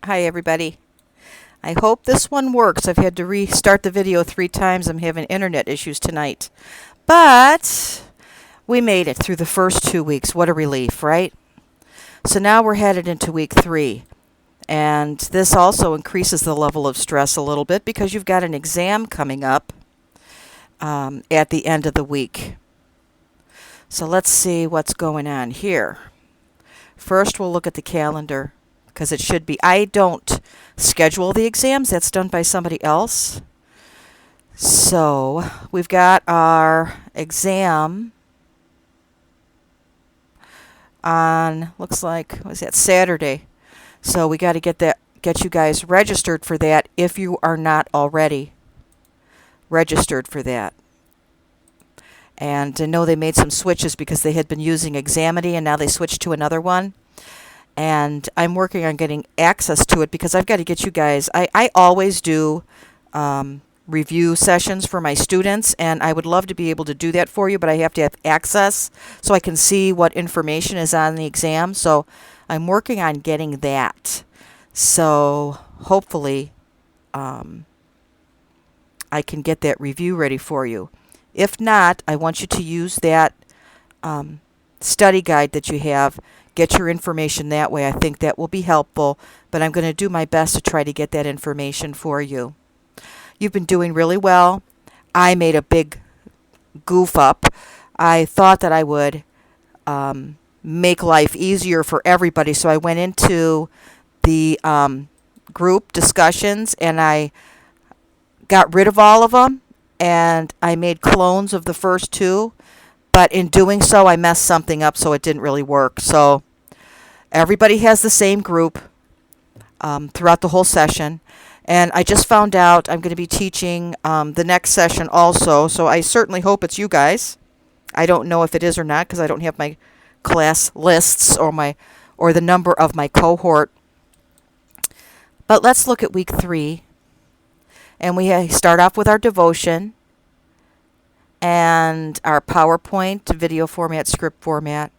Hi everybody. I hope this one works. I've had to restart the video 3 times. I'm having internet issues tonight. But we made it through the first 2 weeks. What a relief, right? So now we're headed into week 3. And this also increases the level of stress a little bit because you've got an exam coming up at the end of the week. So let's see what's going on here. First, we'll look at the calendar because it should be. I don't schedule the exams. That's done by somebody else. So we've got our exam on, looks like, what is that, Saturday. So we got to get you guys registered for that if you are not already registered for that. And I know they made some switches because they had been using Examity and now they switched to another one. And I'm working on getting access to it because I've got to get you guys. I always do review sessions for my students, and I would love to be able to do that for you, but I have to have access so I can see what information is on the exam. So I'm working on getting that. So hopefully I can get that review ready for you. If not, I want you to use that study guide that you have. Get your information that way. I think that will be helpful, but I'm going to do my best to try to get that information for you. You've been doing really well. I made a big goof up. I thought that I would make life easier for everybody, so I went into the group discussions and I got rid of all of them, and I made clones of the first 2, but in doing so I messed something up, so it didn't really work. So everybody has the same group throughout the whole session, and I just found out I'm going to be teaching the next session also, so I certainly hope it's you guys. I don't know if it is or not because I don't have my class lists or the number of my cohort. But let's look at week 3. And we start off with our devotion and our PowerPoint, video format, script format.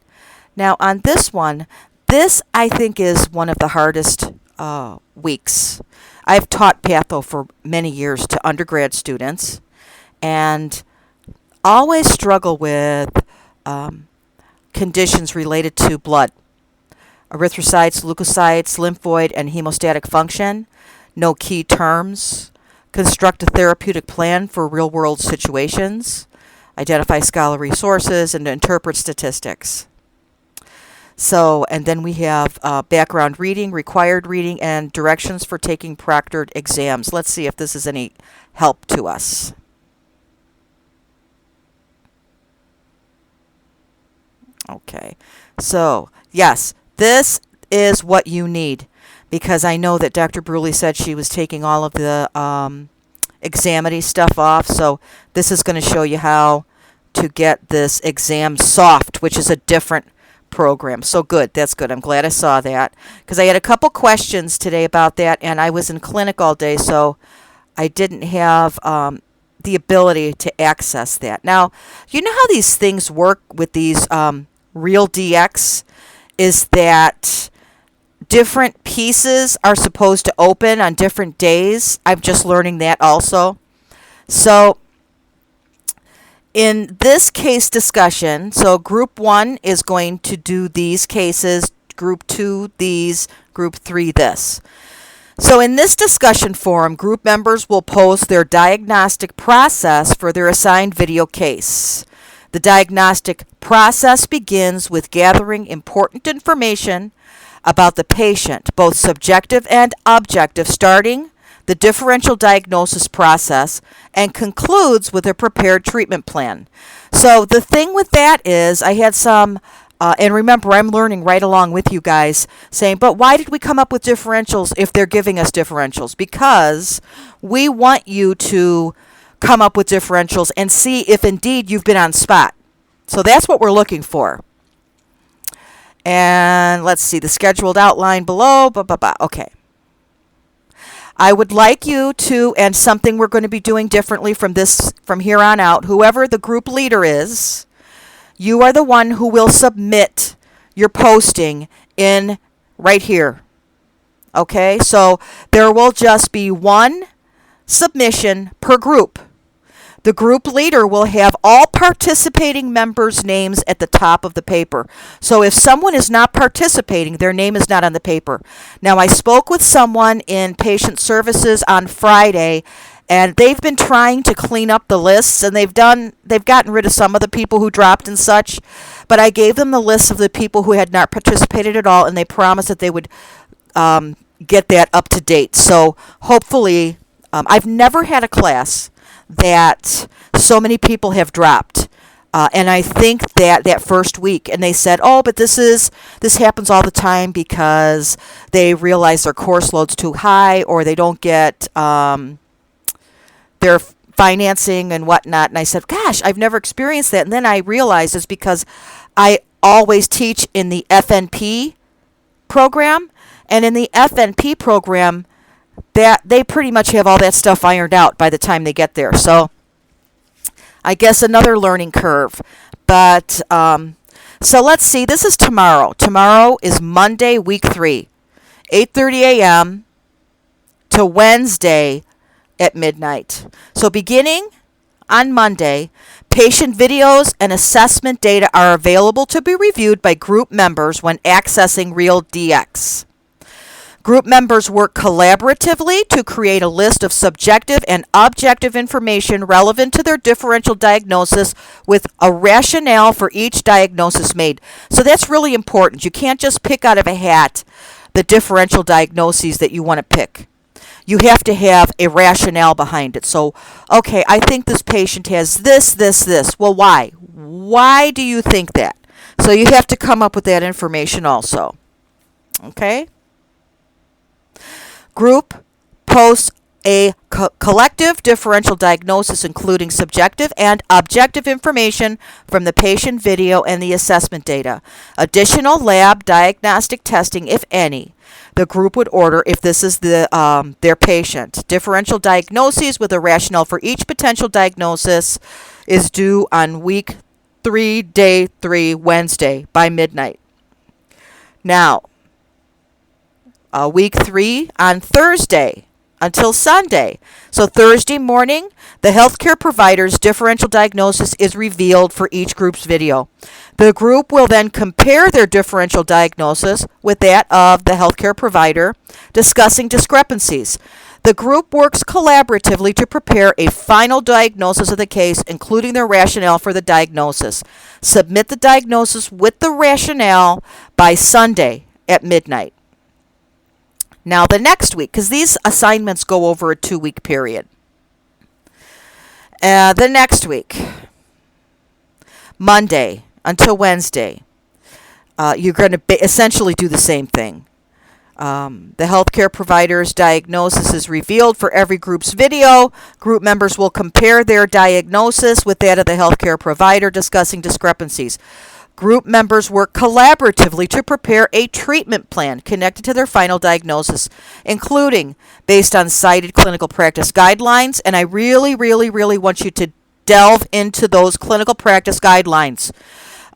Now on this one, this I think is one of the hardest weeks. I've taught Patho for many years to undergrad students and always struggle with conditions related to blood. Erythrocytes, leukocytes, lymphoid, and hemostatic function. No key terms. Construct a therapeutic plan for real-world situations, identify scholarly sources, and interpret statistics. So, and then we have background reading, required reading, and directions for taking proctored exams. Let's see if this is any help to us. Okay, so yes, this is what you need, because I know that Dr. Bruley said she was taking all of the Examity stuff off, so this is going to show you how to get this exam soft, which is a different program. So good, that's good. I'm glad I saw that, because I had a couple questions today about that, and I was in clinic all day, so I didn't have the ability to access that. Now, you know how these things work with these Real DX is that different pieces are supposed to open on different days. I'm just learning that also. So in this case discussion, so group 1 is going to do these cases, group 2 these, group 3 this. So in this discussion forum, group members will post their diagnostic process for their assigned video case. The diagnostic process begins with gathering important information about the patient, both subjective and objective, starting the differential diagnosis process, and concludes with a prepared treatment plan. So the thing with that is I had some, and remember I'm learning right along with you guys, saying, but why did we come up with differentials if they're giving us differentials? Because we want you to come up with differentials and see if indeed you've been on spot. So that's what we're looking for. And let's see, the scheduled outline below. Okay. I would like you to, and something we're going to be doing differently from here on out, whoever the group leader is, you are the one who will submit your posting in right here Okay, so there will just be one submission per group. The group leader will have all participating members' names at the top of the paper. So if someone is not participating, their name is not on the paper. Now, I spoke with someone in patient services on Friday, and they've been trying to clean up the lists, and they've gotten rid of some of the people who dropped and such. But I gave them the list of the people who had not participated at all, and they promised that they would get that up to date. So hopefully, I've never had a class that so many people have dropped. And I think that first week, and they said, oh, but this happens all the time because they realize their course load's too high, or they don't get their financing and whatnot. And I said, gosh, I've never experienced that. And then I realized it's because I always teach in the FNP program, and in the FNP program, that they pretty much have all that stuff ironed out by the time they get there. So I guess another learning curve. But so let's see. This is tomorrow. Tomorrow is Monday, week 3, 8:30 a.m. to Wednesday at midnight. So beginning on Monday, patient videos and assessment data are available to be reviewed by group members when accessing RealDX. Group members work collaboratively to create a list of subjective and objective information relevant to their differential diagnosis with a rationale for each diagnosis made. So that's really important. You can't just pick out of a hat the differential diagnoses that you want to pick. You have to have a rationale behind it. So, okay, I think this patient has this, this, this. Well, why? Why do you think that? So you have to come up with that information also. Okay? Group posts a collective differential diagnosis including subjective and objective information from the patient video and the assessment data. Additional lab diagnostic testing, if any, the group would order if this is their patient. Differential diagnoses with a rationale for each potential diagnosis is due on week 3, day 3, Wednesday by midnight. Now, week 3 on Thursday until Sunday. So Thursday morning, the healthcare provider's differential diagnosis is revealed for each group's video. The group will then compare their differential diagnosis with that of the healthcare provider, discussing discrepancies. The group works collaboratively to prepare a final diagnosis of the case, including their rationale for the diagnosis. Submit the diagnosis with the rationale by Sunday at midnight. Now, the next week, because these assignments go over a 2-week period. The next week, Monday until Wednesday, you're going to essentially do the same thing. The healthcare provider's diagnosis is revealed for every group's video. Group members will compare their diagnosis with that of the healthcare provider, discussing discrepancies. Group members work collaboratively to prepare a treatment plan connected to their final diagnosis, including based on cited clinical practice guidelines. And I really, really, really want you to delve into those clinical practice guidelines.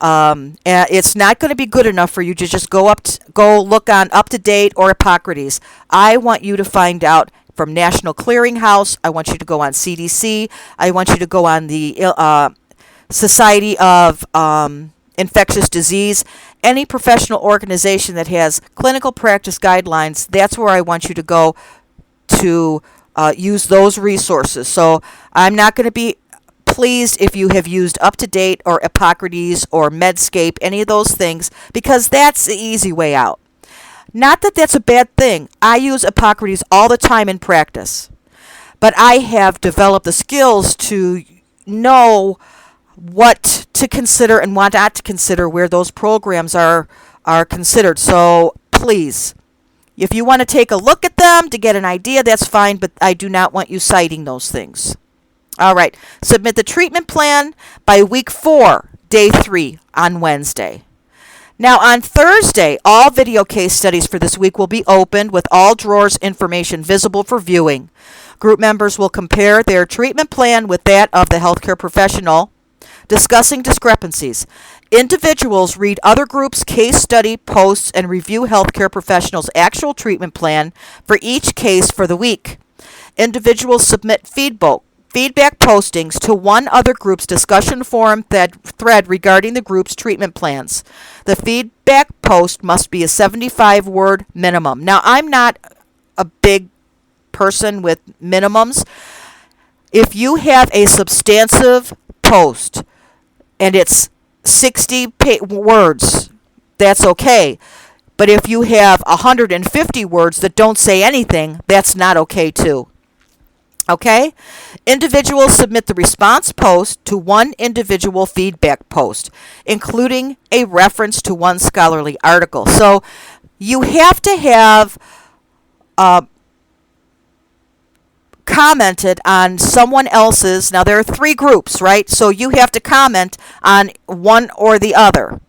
It's not going to be good enough for you to just go look on UpToDate or Hippocrates. I want you to find out from National Clearinghouse. I want you to go on CDC. I want you to go on the Society of Infectious Disease. Any professional organization that has clinical practice guidelines, that's where I want you to go to use those resources. So I'm not going to be pleased if you have used UpToDate or Hippocrates or Medscape, any of those things, because that's the easy way out. Not that that's a bad thing. I use Hippocrates all the time in practice, but I have developed the skills to know what to consider and what not to consider where those programs are considered. So please, if you want to take a look at them to get an idea, that's fine, but I do not want you citing those things. All right, submit the treatment plan by week 4, day 3 on Wednesday. Now on Thursday, all video case studies for this week will be opened with all drawers information visible for viewing. Group members will compare their treatment plan with that of the healthcare professional, discussing discrepancies. Individuals read other groups' case study posts and review healthcare professionals' actual treatment plan for each case for the week. Individuals submit feedback postings to one other group's discussion forum thread regarding the group's treatment plans. The feedback post must be a 75-word minimum. Now, I'm not a big person with minimums. If you have a substantive post and it's 60 words, that's okay. But if you have 150 words that don't say anything, that's not okay too. Okay? Individuals submit the response post to one individual feedback post, including a reference to one scholarly article. So you have to have commented on someone else's. Now, there are 3 groups, right? So you have to comment on one or the other.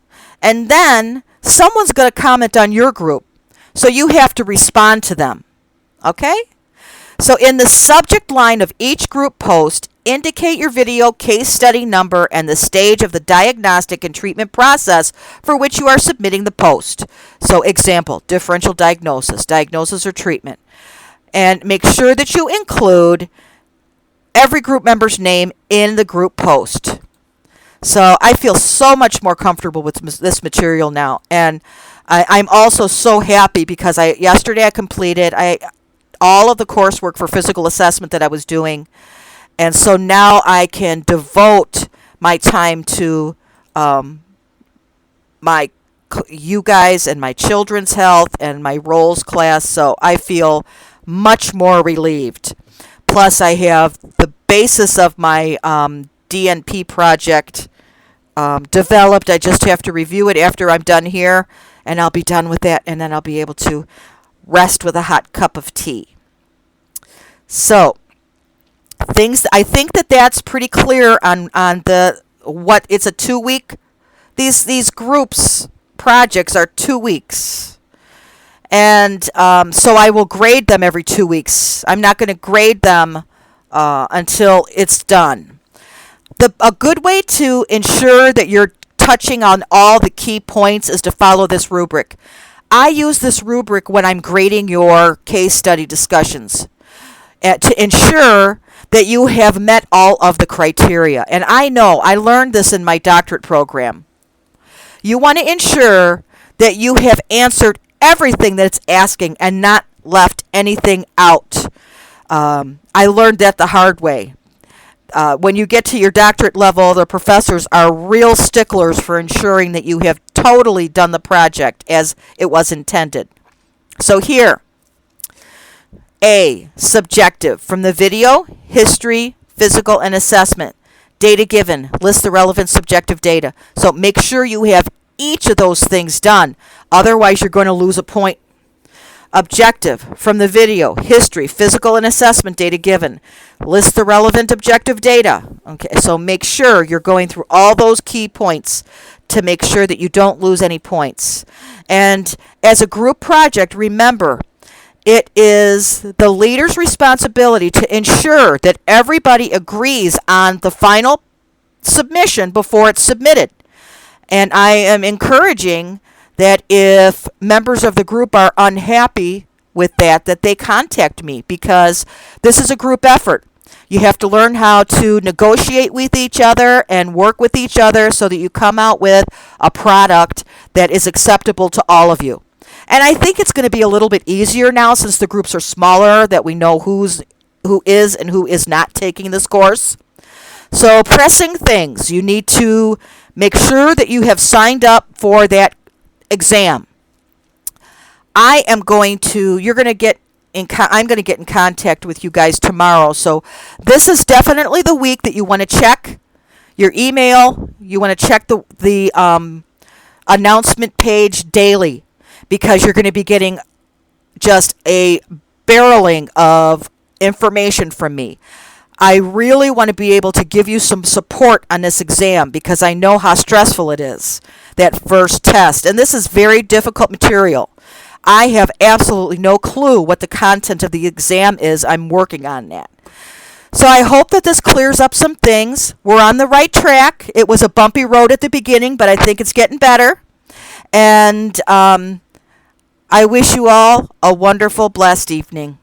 And then someone's going to comment on your group. So you have to respond to them. Okay? So in the subject line of each group post, indicate your video case study number and the stage of the diagnostic and treatment process for which you are submitting the post. So example, differential diagnosis or treatment. And make sure that you include every group member's name in the group post. So I feel so much more comfortable with this material now. And I'm also so happy because yesterday I completed all of the coursework for physical assessment that I was doing. And so now I can devote my time to you guys and my children's health and my roles class. So I feel much more relieved. Plus, I have the basis of my DNP project developed. I just have to review it after I'm done here, and I'll be done with that, and then I'll be able to rest with a hot cup of tea. So, I think that's pretty clear on what it's a 2-week. These groups projects are 2 weeks. And so I will grade them every 2 weeks. I'm not going to grade them until it's done. A good way to ensure that you're touching on all the key points is to follow this rubric. I use this rubric when I'm grading your case study discussions to ensure that you have met all of the criteria. And I know, I learned this in my doctorate program. You want to ensure that you have answered everything that it's asking and not left anything out. I learned that the hard way. When you get to your doctorate level, the professors are real sticklers for ensuring that you have totally done the project as it was intended. So here, A, subjective. From the video, history, physical, and assessment. Data given. List the relevant subjective data. So make sure you have each of those things done. Otherwise, you're going to lose a point. Objective. From the video, history, physical, and assessment data given. List the relevant objective data. Okay, so make sure you're going through all those key points to make sure that you don't lose any points. And as a group project, remember, it is the leader's responsibility to ensure that everybody agrees on the final submission before it's submitted. And I am encouraging that if members of the group are unhappy with that they contact me, because this is a group effort. You have to learn how to negotiate with each other and work with each other so that you come out with a product that is acceptable to all of you. And I think it's going to be a little bit easier now since the groups are smaller, that we know who is and who is not taking this course. So pressing things. You need to make sure that you have signed up for that exam. I'm going to get in contact with you guys tomorrow. So this is definitely the week that you want to check your email. You want to check the announcement page daily, because you're going to be getting just a barreling of information from me. I really want to be able to give you some support on this exam because I know how stressful it is, that first test. And this is very difficult material. I have absolutely no clue what the content of the exam is. I'm working on that. So I hope that this clears up some things. We're on the right track. It was a bumpy road at the beginning, but I think it's getting better. And I wish you all a wonderful, blessed evening.